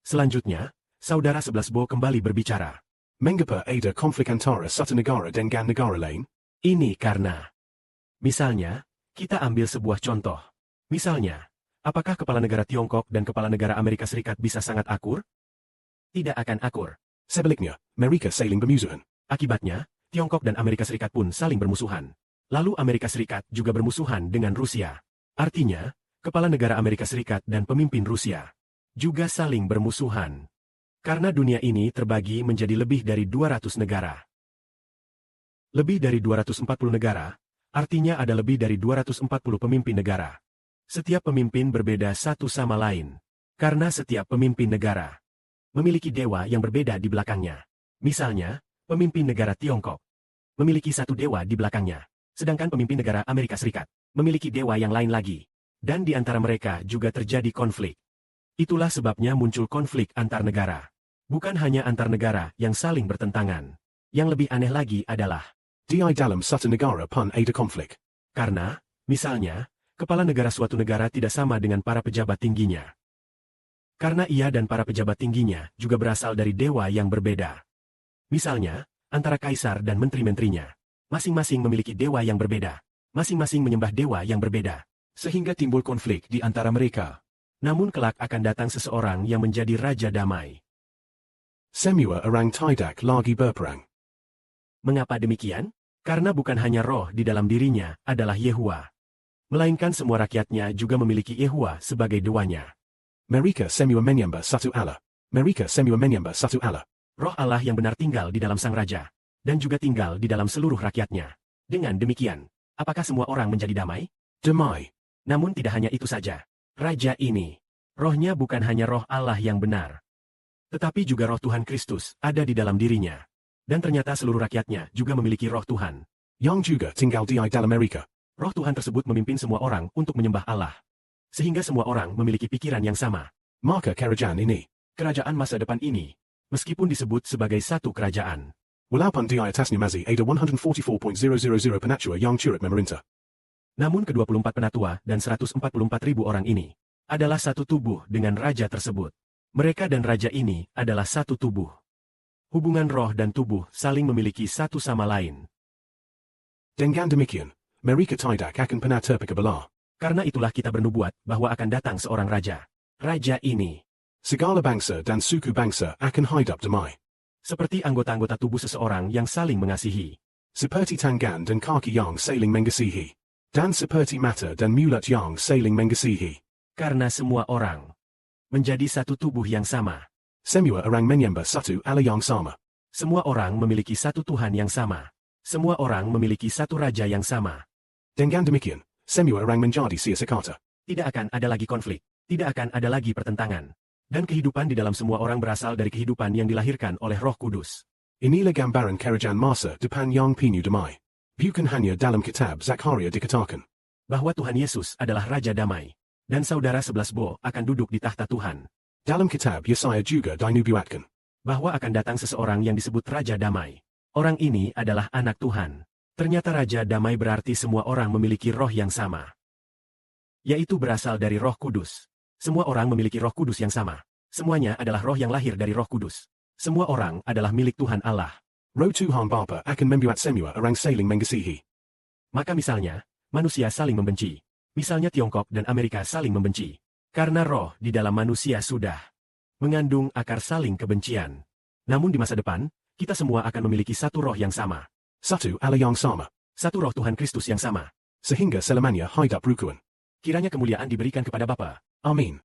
Selanjutnya, Saudara 11 Bo kembali berbicara. Mengapa ada konflik antara satu negara dengan negara lain? Ini karena. Misalnya, kita ambil sebuah contoh. Misalnya, apakah kepala negara Tiongkok dan kepala negara Amerika Serikat bisa sangat akur? Tidak akan akur. Sebaliknya, mereka saling bermusuhan. Akibatnya, Tiongkok dan Amerika Serikat pun saling bermusuhan. Lalu Amerika Serikat juga bermusuhan dengan Rusia. Artinya, kepala negara Amerika Serikat dan pemimpin Rusia juga saling bermusuhan. Karena dunia ini terbagi menjadi lebih dari 200 negara. Lebih dari 240 negara, artinya ada lebih dari 240 pemimpin negara. Setiap pemimpin berbeda satu sama lain. Karena setiap pemimpin negara memiliki dewa yang berbeda di belakangnya. Misalnya, pemimpin negara Tiongkok memiliki satu dewa di belakangnya. Sedangkan pemimpin negara Amerika Serikat memiliki dewa yang lain lagi. Dan di antara mereka juga terjadi konflik. Itulah sebabnya muncul konflik antar negara. Bukan hanya antar negara yang saling bertentangan. Yang lebih aneh lagi adalah Di dalam satu negara pun ada konflik. karena, misalnya, kepala negara suatu negara tidak sama dengan para pejabat tingginya. Karena ia dan para pejabat tingginya juga berasal dari dewa yang berbeda. Misalnya, antara kaisar dan menteri-menterinya. Masing-masing memiliki dewa yang berbeda. Masing-masing menyembah dewa yang berbeda. Sehingga timbul konflik di antara mereka. Namun kelak akan datang seseorang yang menjadi raja damai. Semua orang tidak lagi berperang. Mengapa demikian? Karena bukan hanya roh di dalam dirinya adalah Yehuwa. Melainkan semua rakyatnya juga memiliki Yehuwa sebagai dewanya. Mereka semua menyembah satu Allah. Mereka semua menyembah satu Allah. Roh Allah yang benar tinggal di dalam sang raja. Dan juga tinggal di dalam seluruh rakyatnya. Dengan demikian, apakah semua orang menjadi damai? Damai. Namun tidak hanya itu saja. Raja ini, rohnya bukan hanya roh Allah yang benar. Tetapi juga roh Tuhan Kristus ada di dalam dirinya. Dan ternyata seluruh rakyatnya juga memiliki roh Tuhan. Yang juga tinggal di dalam mereka. Roh Tuhan tersebut memimpin semua orang untuk menyembah Allah. Sehingga semua orang memiliki pikiran yang sama. Maka kerajaan ini, Kerajaan masa depan ini, meskipun disebut sebagai satu kerajaan, walaupun di atasnya masih ada 144.000 penatua yang turut memerintah. namun ke-24 penatua dan 144.000 orang ini adalah satu tubuh dengan raja tersebut. Mereka dan raja ini adalah satu tubuh. Hubungan roh dan tubuh saling memiliki satu sama lain. Dengan demikian, mereka tidak akan pernah terpecah. Karena itulah kita bernubuat bahwa akan datang seorang raja. Raja ini, Segala bangsa dan suku bangsa akan hidup damai. seperti anggota-anggota tubuh seseorang yang saling mengasihi. Seperti tangan dan kaki yang saling mengasihi. Dan seperti mata dan mulut yang saling mengasihi. Karena semua orang menjadi satu tubuh yang sama. Semua orang menyembah satu Allah yang sama. Semua orang memiliki satu Tuhan yang sama. Semua orang memiliki satu raja yang sama. Dengan demikian, semua orang menjadi sekata. Tidak akan ada lagi konflik. Tidak akan ada lagi pertentangan. Dan kehidupan di dalam semua orang berasal dari kehidupan yang dilahirkan oleh Roh Kudus. Inilah gambaran kerajaan masa depan yang penuh damai. Bukan hanya dalam kitab Zakaria dikatakan bahwa Tuhan Yesus adalah Raja Damai. Dan saudara 11 Bo akan duduk di tahta Tuhan. dalam kitab Yesaya juga dinubuatkan bahwa akan datang seseorang yang disebut Raja Damai. Orang ini adalah anak Tuhan. Ternyata Raja Damai berarti semua orang memiliki roh yang sama. Yaitu berasal dari Roh Kudus. Semua orang memiliki Roh Kudus yang sama. Semuanya adalah roh yang lahir dari Roh Kudus. Semua orang adalah milik Tuhan Allah. Roh Tuhan Bapa akan membuat semua orang saling mengasihi. Maka misalnya, manusia saling membenci. Misalnya Tiongkok dan Amerika saling membenci. Karena roh di dalam manusia sudah mengandung akar saling kebencian. Namun di masa depan, kita semua akan memiliki satu roh yang sama. Satu Allah yang sama. Satu roh Tuhan Kristus yang sama. Sehingga selamanya hidup rukun. Kiranya kemuliaan diberikan kepada Bapa. Amin.